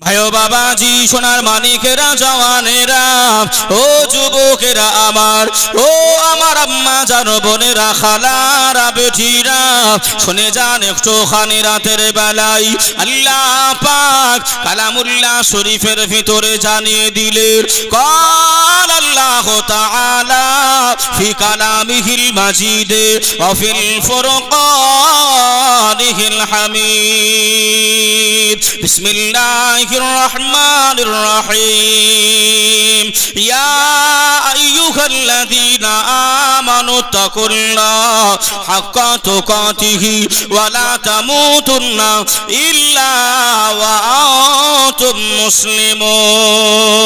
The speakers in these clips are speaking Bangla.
ভাইও বাবাজি সোনার মানিকেরা জওয়ানেরা ও যুবকেরা আমার ও আমার আম্মা জানো বোনেরা খালারা বেটিরা শুনে যান একটুখানি রাতের বেলায় আল্লাহ পাক কালামুল্লাহ শরীফের ভিতরে জানিয়ে দিলেন قال الله تعالى في كلامه المجيد وفي الفرقانه الحميد بسم الله الرحمن الرحيم يا أيها الذين آمنوا اتقوا الله حق تقاته ولا تموتن إلا وأنتم مسلمون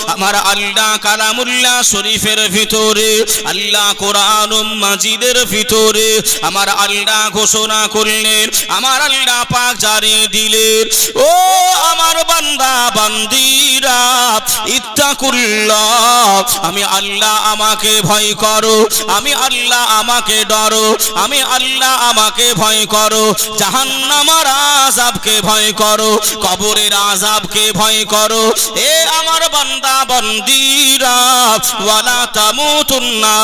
আমার আল্লাহ কালামুল্লাহ শরীফের ভিতরে আল্লাহ কোরআন মাজিদের ভিতরে আমার আল্লাহ ঘোষণা করলেন আমার আল্লাহ পাক জানিয়ে দিলেন ও আমার বান্দা বান্দিরা ইত্তাকুল্লাহ আমি আল্লাহ আমাকে ভয় করো আমি আল্লাহ আমাকে ডরো আমি আল্লাহ আমাকে ভয় করো জাহান্নামের আযাবকে ভয় করো কবরের আযাবকে ভয় করো এ আমার বান্দা বান্দিরা ওয়ালা তামুতুন্না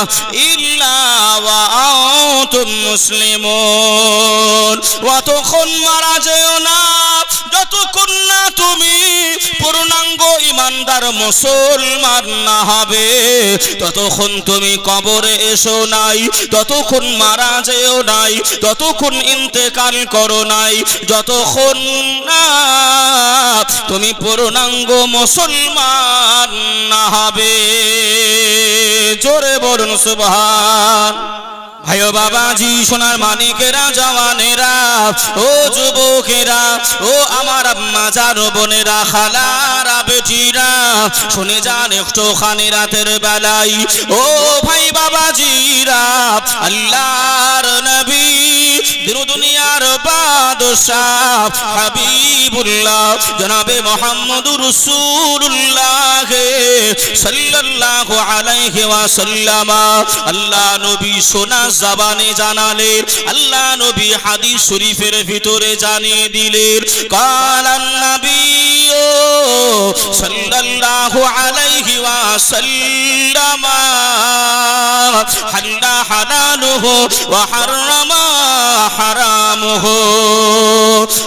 ইল্লা ওয়া আনতুম মুসলিমুন যতক্ষণ মারা যেও না যতক্ষণ না তুমি পূর্ণাঙ্গ ঈমানদার মুসলমান না হবে ততক্ষণ তুমি কবরে এসো নাই ততক্ষণ মারা যেও নাই ততক্ষণ ইন্তেকাল করো নাই যতক্ষণ না তুমি পূর্ণাঙ্গ মুসলমান না হবে জোরে বলুন সুবহান ভাইও বাবাজি সোনার মানিকেরা জওয়ানেরা ও যুবকেরা ও আমার আম্মা জানো বোনেরা খালারা বেটিরা শুনে যান একটুখানি রাতের বেলায় ও ভাই বাবাজিরা আল্লাহর নবী দিন দুনিয়ার বাদশাহ হাবিবুল্লাহ জনাবে মুহাম্মদুর রাসূলুল্লাহ সাল্লাল্লাহু আলাইহি ওয়াসাল্লাম আল্লাহ নবী সোনা জবানে জানালেন আল্লাহ নবী হাদিস শরীফের ভিতরে জানিয়ে দিলেন কালান নবী সাল্লাল্লাহু আলাইহি ওয়াসাল্লাম হাল্লা হালালুহু ওয়া হারামা হারামুহু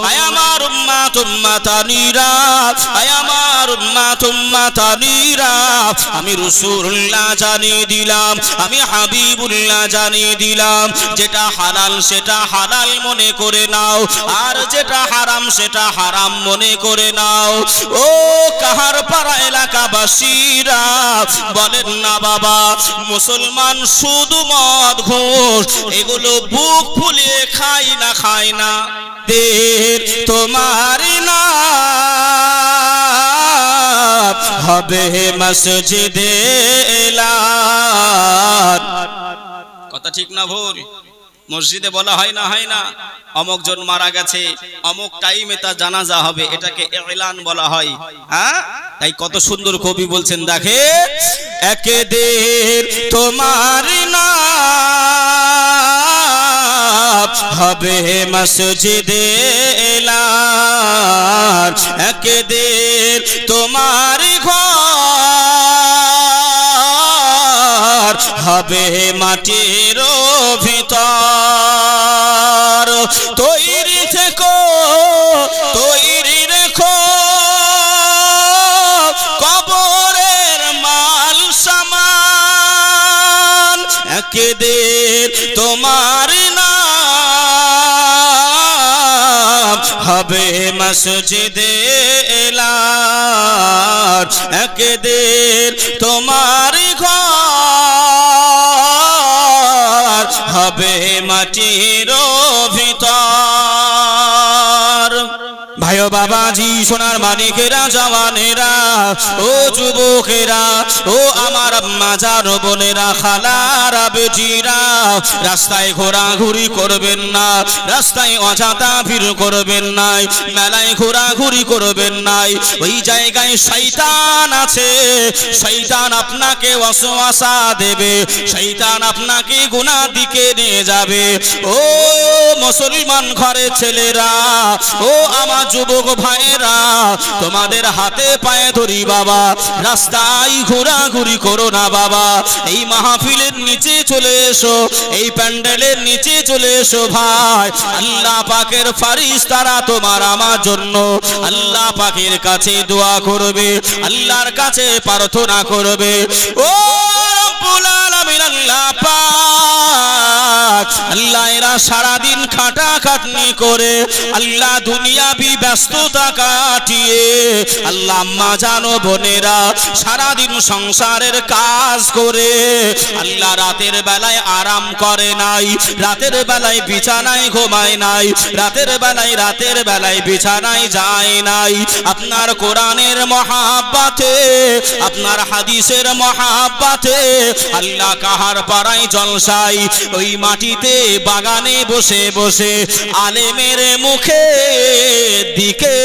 আয় আমার উম্মাত উম্মাতানিরা আয় আমার উম্মাত উম্মাতানিরা আমি রাসূলুল্লাহ জানিয়ে দিলাম আমি হাবিবুল্লাহ জানিয়ে দিলাম যেটা হালাল সেটা হালাল মনে করে নাও আর যেটা হারাম সেটা হারাম মনে করে নাও ও কাহার পাড়া এলাকাবাসীরা বলেন না বাবা মুসলমান শুধু মদ ঘুষ এগুলো বুক ফুলিয়ে খায় না দের তোমারই না হবে মসজিদে এলান কথা ঠিক না ভুল মসজিদে বলা হয় না অমুক জন মারা গেছে অমুক টাইমে তার জানাজা হবে এটাকে এলান বলা হয় হ্যাঁ তাই কত সুন্দর কবি বলছেন দেখে একে দের তোমার নাম হবে মসজিদে এলান একে দের তোমার ঘর হবে মাটির ভিতর তৈরি থেকো তৈরি রেখো কবরের মাল সামান একদিন তোমার নাম হবে মসজিদে এলান একদিন তোমার ঘর হবে মাটির ভিতর ভাইও বাবাজি সোনার মানিকেরা জওয়ানেরা ও যুবকেরা ও আমার আম্মা জানো বোনেরা খালারা বেটিরা রাস্তায় ঘোরাঘুরি করবেন না রাস্তায় অযথা ভিড় করবেন না মেলায় ঘোরাঘুরি করবেন না ওই জায়গায় শয়তান আছে শয়তান আপনাকে ওয়াসওয়াসা দেবে শয়তান আপনাকে গুনাহ দিকে নিয়ে যাবে ও মুসলমান ঘরের ছেলেরা ও আমার যুব যুবক ভাইরা, তোমাদের হাতে পায়ে ধরি বাবা, রাস্তায় ঘোরাঘুরি করো না বাবা, এই মাহফিলের নিচে চলে এসো, এই প্যান্ডেলের নিচে চলে এসো ভাই। আল্লাহ পাকের ফারিস্তারা তোমার আমার জন্য আল্লাহ পাকের কাছে দোয়া করবে, আল্লাহর কাছে প্রার্থনা করবে। ও রব্বুল আলামিন আল্লাহ পাক, আল্লাহ এরা সারাদিন খাটাখাটনি করে আল্লাহ দুনিয়াবি ব্যস্ততা কাটিয়ে, আল্লাহ আম্মা জানো বোনেরা সারাদিন সংসারের কাজ করে আল্লাহ রাতের বেলায় আরাম করে নাই, রাতের বেলায় বিছানায় ঘুমায় নাই, রাতের বেলায় বিছানায় যায় নাই। আপনার কোরআনের মহাব্বতে, আপনার হাদিসের মহাব্বতে আল্লাহ কাহার পাড়ায় জলসাই, ওই মাটিতে বাগানে বসে বসে আলেমের মুখে দিকে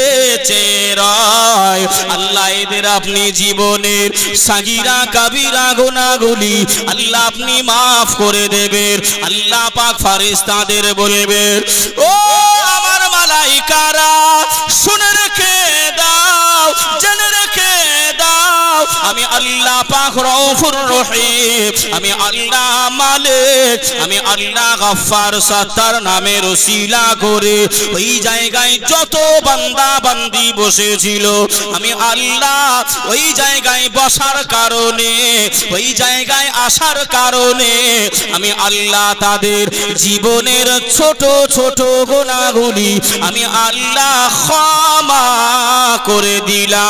চেরায়। আল্লাহ এদের আপনি জীবনের সাগিরা কাবিরা গুনাহগুলি আল্লাহ আপনি মাফ করে দেবেন। আল্লাহ পাক ফারিস্তাদের বলবেন, ও আমার মালাইকারা শুনে রেখে দাও, জেনে রেখে দাও, আমি আল্লাহ পাক রউফুর রহিম, আমি আল্লাহ মালিক, আমি আল্লাহ গফফার সত্তার নামের ওসিলা করে ওই জায়গায় যত বান্দা বান্দি বসেছিল, আমি আল্লাহ ওই জায়গায় বসার কারণে, ওই জায়গায় আসার কারণে আমি আল্লাহ তাদের জীবনের ছোট ছোট গুনাহগুলি আমি আল্লাহ ক্ষমা করে দিলাম।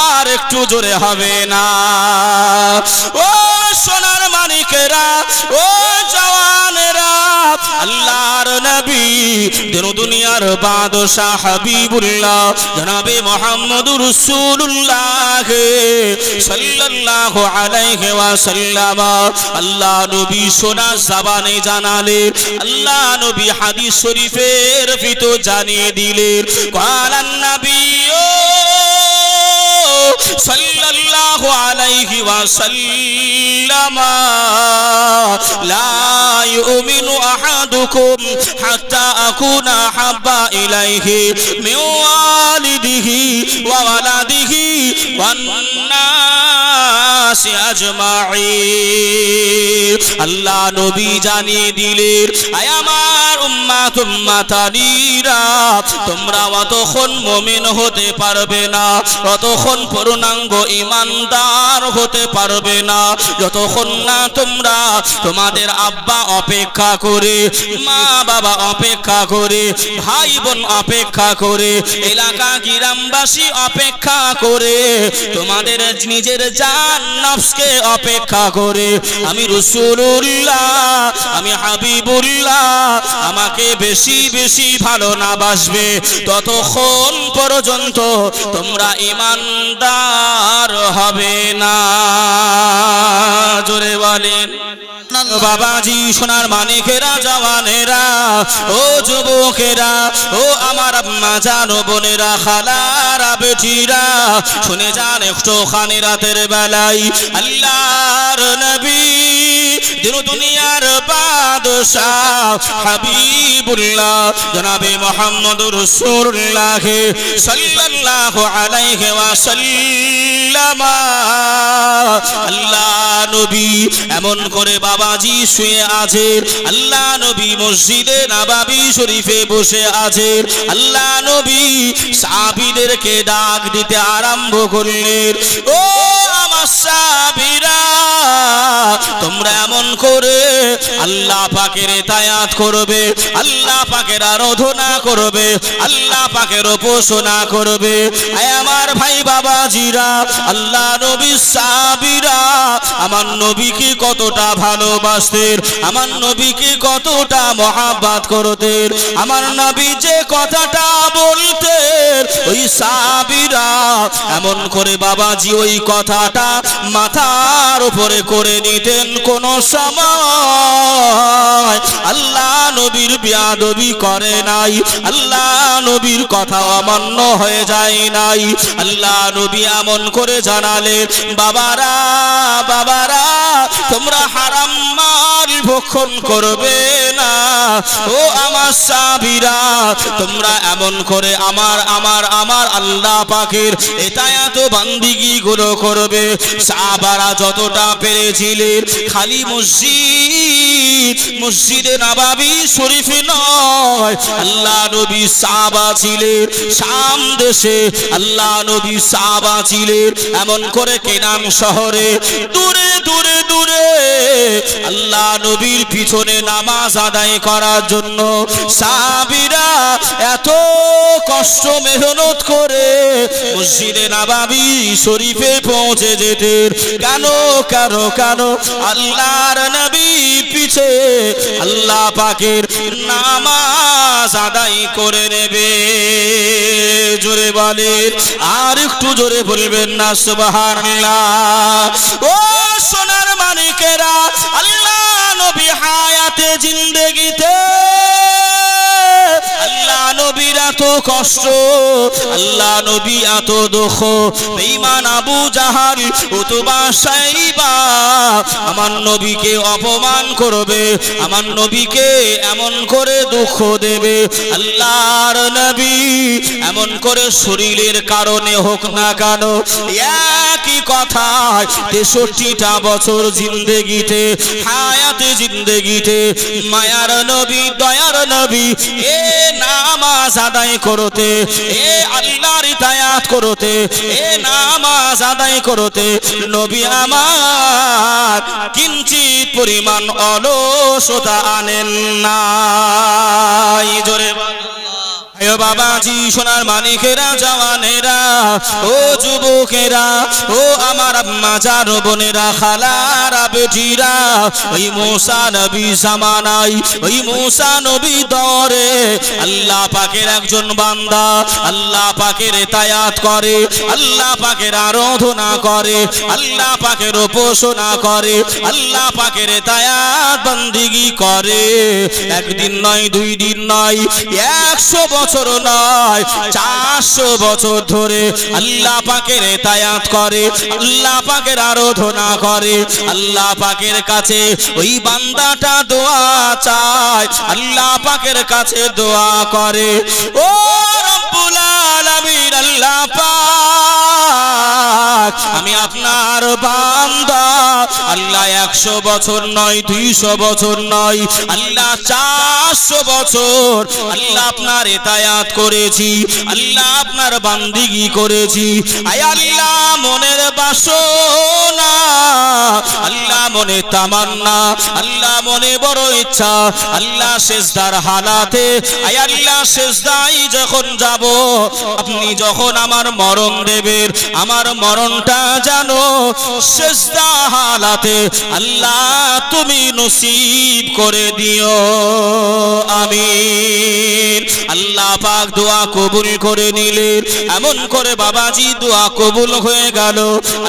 আর একটু জোরে হবে না? ও সোনার মানিকেরা, ও জওয়ানেরা, আল্লাহর নবী দিন দুনিয়ার বাদশাহ হাবিবুল্লাহ জনাবে মুহাম্মদুর রাসূলুল্লাহ সাল্লাল্লাহু আলাইহি ওয়াসাল্লাম, আল্লাহ নবী সোনা জবানে জানালেন, আল্লাহ নবী হাদিস শরীফের ভিতর জানিয়ে দিলেন, কালান নবী সাল্লাল্লাহু আলাইহি ওয়াসাল্লাম, লা ইউমিনু আহাদুকুম হাত্তা আকুনা হাব্বা ইলাইহি মিন ওয়ালিদিহি ওয়া ওয়ালাদিহি ওয়ান নাসি আজমাইন। আল্লাহ নবী জানিয়ে দিলেন, আয় আমার উম্মাত উম্মাতানিরা, তোমরা অতক্ষণ মুমিন হতে পারবে না, অতক্ষণ পূর্ণাঙ্গ ঈমানদার হতে পারবে না, যতক্ষণ না তোমরা তোমাদের আব্বা অপেক্ষা করে, মা বাবা অপেক্ষা করে, ভাই বোন অপেক্ষা করে, এলাকা গ্রামবাসী অপেক্ষা করে, তোমাদের নিজের জান নফসকে অপেক্ষা করে, আমি রাসূলুল্লাহ, আমি হাবিবুল্লাহ আমাকে বেশি বেশি ভালো না বাসবে, ততক্ষণ পর্যন্ত তোমরা ঈমানদার হবে না। জোরে বলেন বাবাজি, সোনার মানিকেরা, জওয়ানেরা, ও যুবকেরা, ও আমার আম্মা জানো বোনেরা, খালারা বেটিরা, শুনে যান একটুখানি রাতের বেলায় আল্লাহর নবী দিন দুনিয়ার বাদশাহ হাবিবুল্লাহ জনাবে মুহাম্মদুর রাসূলুল্লাহ সাল্লাল্লাহু আলাইহি ওয়াসাল্লাম, আল্লাহ নবী এমন করে বাবাজি শুয়ে আছেন, আল্লাহ নবী মসজিদে নববী শরীফে বসে আছেন, আল্লাহ নবী সাহাবীদেরকে ডাক দিতে আরম্ভ করলেন, ও আমার সাহাবীরা, তোমরা এমন করে আল্লাহ পাকের ইতায়াত করবে, আল্লাহ পাকের আরাধনা করবে, আল্লাহ পাকের উপাসনা করবে। আয় আমার ভাই বাবাজিরা, আল্লাহ নবী সাহাবীরা আমার নবীকে কতটা ভালোবাসতেন, আমার নবীকে কতটা মহব্বত করতেন, আমার নবী যে কথাটা বলতেন ওই সাহাবীরা এমন করে বাবাজি ওই কথাটা মাথার উপরে করে নিতেন কোন সময় আল্লাহ নবীর বেয়াদবি করে নাই, আল্লাহ নবীর কথা অমান্য হয়ে যায় নাই। আল্লাহ নবী এমন করে জানালেন, বাবারা বাবারা তোমরা হারাম মাল ভক্ষণ করবে না। ও আমার সাহাবীরা তোমরা এমন করে আমার আমার আমার আল্লাহ পাকের ইতায়াত ও বান্দিগি গুলো করবে। সাহাবারা যতটা পেরেছিলেন খালি মসজিদে নববী শরীফ নয়, আল্লাহ নবী সাহাবা ছিলেন শাম দেশে, আল্লাহ নবী সাহাবা ছিলেন এমন করে কেনান শহরে দূরে দূরে দূরে আল্লাহ নবীর পিছনে নামাজ আদায় করার জন্য সাহাবীরা এত কষ্ট মেহনত করে মসজিদে নববী শরীফে পৌঁছে যেতেন। কেন কেন কেন আল্লাহর নবী পিছে আল্লাহ পাকের নামাজ আদায় করে নেবে। জোরে বলেন, আর একটু জোরে বলবেন না সুবহানাল্লাহ। ও সোনার মানিকেরা, আল্লাহ নবী হায়াতে জিন্দেগিতে আল্লাহ নবীর এত কষ্ট, আল্লাহ নবী এত দুঃখ, বেঈমান আবু জাহাল উতবা সাইবা আমার নবীকে অপমান করবে, আমার নবীকে এমন করে দুঃখ দেবে। আল্লাহর নবী এমন করে শরীরের কারণে হোক না কেন একই কথা 63টা বছর জিন্দেগিতে হায়াতে জিন্দেগিতে মায়ার নবী দয়ার নবী এ নামাজ আদায় করতে, এ আল্লাহর ইতায়াত করতে, এ নামাজ আদায় করতে নবী আমার কিঞ্চিত পরিমাণ অলসতা আনেন না। জোরে ও বাবাজি সোনার মানিকেরা জওয়ানেরা ও যুবকেরা ও আমার আম্মা জান বোনেরা খালারা বেটিরা, ওই মুসা নবী জামানায় ওই মুসা নবী দরে আল্লাহ পাকের একজন বান্দা আল্লাহ পাকের ইতায়াত করে, আল্লাহ পাকের আরাধনা করে, আল্লাহ পাকের উপাসনা করে, আল্লাহ পাকের ইতায়াত বান্দিগি করে। একদিন নয় দুই দিন নয় 100 বছর নয় 400 বছর ধরে আল্লাহ পাকের ইতায়াত করে, আল্লাহ পাকের আরাধনা করে, আল্লাহ পাকের কাছে ওই বান্দাটা দোয়া চায়, আল্লাহ পাকের কাছে দোয়া করে। ও রব্বুল আলামিন আল্লাহ পাক আমি আপনার বান্দা আল্লাহ 100 বছর নয় 200 বছর নয় আল্লাহ 400 বছর আল্লাহ আপনার ইতায়াত করেছি, আল্লাহ আপনার বান্দিগি করেছি। আয় আল্লাহ মনের বাসনা, আল্লাহ মনে তামান্না, আল্লাহ মনে বড় ইচ্ছা, আল্লাহ সিজদার হালাতে আয় আল্লাহ সিজদায় যখন যাব আপনি যখন আমার মরণ দেবেন আমার মরণটা জানো সিজদা হালাতে আল্লাহ তুমি নসিব করে দিও, আমিন। আল্লাহ পাক দোয়া কবুল করে নিলেন। এমন করে বাবাজি দোয়া কবুল হয়ে গেল।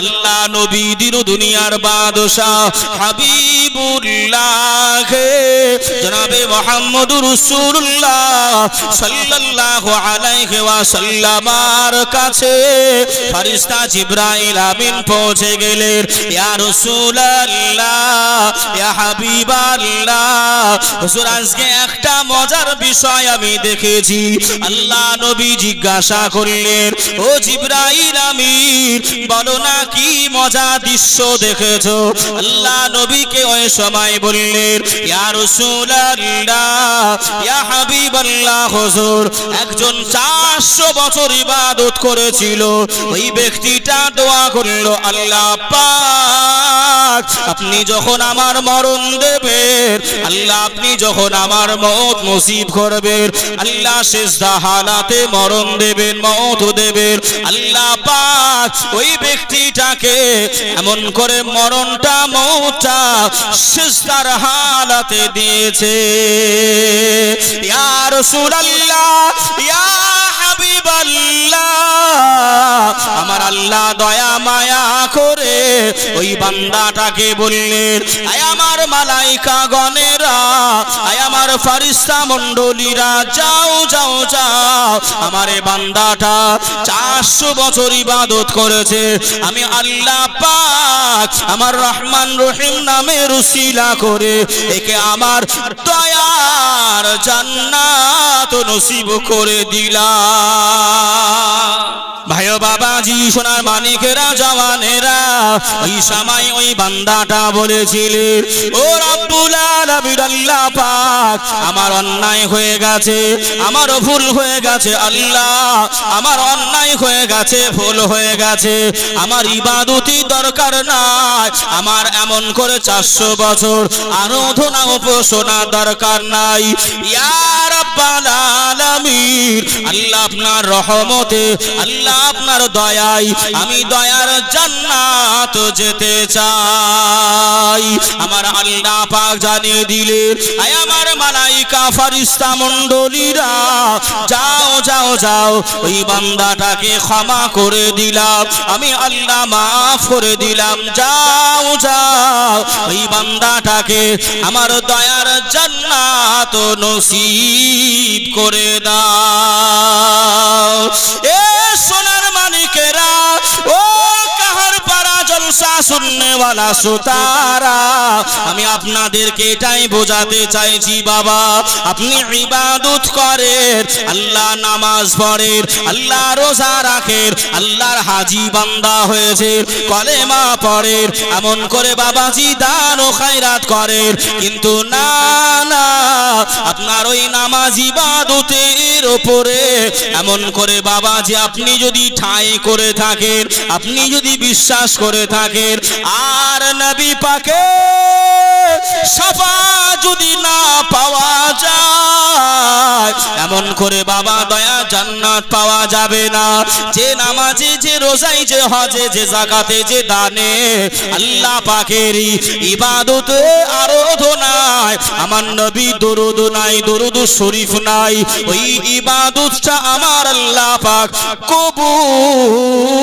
আল্লাহ নবী দিন দুনিয়ার বাদশাহ হাবিবুল্লাহ জনাবে মুহাম্মদুর রাসূলুল্লাহ সাল্লাল্লাহু আলাইহি ওয়াসাল্লামের কাছে ফেরেশতা জিবরাইল আমিন পৌঁছে গেলেন। ইয়া রাসূলুল্লাহ ইয়া হাবিবাল্লাহ, হুজুর আজকে একটা মজার বিষয় আমি দেখেছি। আল্লাহ নবী জিজ্ঞাসা করলেন, ও জিবরাইল আমিন বলো না কি মজা দৃশ্য দেখেছো? আল্লাহ নবীকে ওই সময় বললেন, ইয়া রাসূলুল্লাহ ইয়া হাবিবাল্লাহ, হুজুর একজন 400 বছর ইবাদত করেছিল, ওই ব্যক্তিটা দোয়া করলো আল্লাহ পাক আপনি যখন আমার মরণ দেবেন, আল্লাহ আপনি যখন আমার মওত নসিব করবেন, আল্লাহ সিজদা হালাতে মরণ দেবেন মওত দেবেন, আল্লাহ পাক ওই ব্যক্তিটাকে এমন করে মরণটা মওতটা সিজদার হালাতে দিয়েছে। ইয়া রাসূলুল্লাহ ইয়া হাবিবাল্লাহ আল্লাহ দয়া মায়া করে ওই বান্দাটাকে বললেন, আয় আমার মালাইকা গণেরা, আয় আমার ফারিস্তা মণ্ডলীরা, যাও যাও যাও, আমার এই বান্দাটা 400 বছর ইবাদত করেছে, আমি আল্লাহ পাক আমার রহমান রহিম নামের উসিলা করে একে আমার দয়ার জান্নাত নসিব করে দিলাম। ভাই বাবাজি সোনার মানিকেরা জওয়ানেরা, ওই সময় ওই বান্দাটা বলেছিলেন, ও রব্বুল আলামিন আল্লাহ পাক, আমার অন্যায় হয়ে গেছে, আমার ভুল হয়ে গেছে আল্লাহ, আমার অন্যায় হয়ে গেছে, ভুল হয়ে গেছে, আমার ইবাদতি দরকার নাই, আমার এমন করে 400 বছর আরাধনা উপাসনা দরকার নাই। ইয়া রাব্বাল আলামিন, আল্লাহ আপনার রহমতে, আল্লাহ আপনার দয়ায় আমি দয়ার জান্নাত যেতে চাই। আমার আল্লাহ পাক জানিয়ে দিলেন, আয় আমার মালাইকা ফারিস্তা মণ্ডলীরা, যাও যাও যাও, ওই বান্দাটাকে ক্ষমা করে দিলাম, আমি আল্লাহ মাফ করে দিলাম, যাও যাও, ওই বান্দাটাকে আমার দয়ার জান্নাত নসিব করে দাও। এ সোনার মানিকেরা, ও কাহার পারা জলসা শুননে ওয়ালা সুতারা, আমি আপনাদেরকে এটাই বোঝাতে চাইছি, বাবা আপনি ইবাদত করেন, আল্লাহ নামাজ পড়েন, আল্লাহ রোজা রাখেন, আল্লাহর হাজি বান্দা হয়েছে, কলেমা পড়েন, এমন করে বাবাজি দান ও খায়রাত করেন, কিন্তু না না, আপনার ওই নামাজ ইবাদতের উপরে এমন করে বাবাজি আপনি যদি ঠাঁই করে থাকেন, আপনি যদি বিশ্বাস করে থাকেন, আর নবী পাকে শাফাআত যদি না পাওয়া যায়, এমন করে বাবা দয়া জান্নাত পাওয়া যাবে না। যে নামাজে, যে রোজায়, যে হজে, যে যাকাতে, যে দানে, আল্লাহ পাকের ইবাদতে আরাধনায় আমার নবী দরুদ নাই, দরুদ শরীফ নাই, ওই ইবাদতটা আমার আল্লাহ পাক কবুল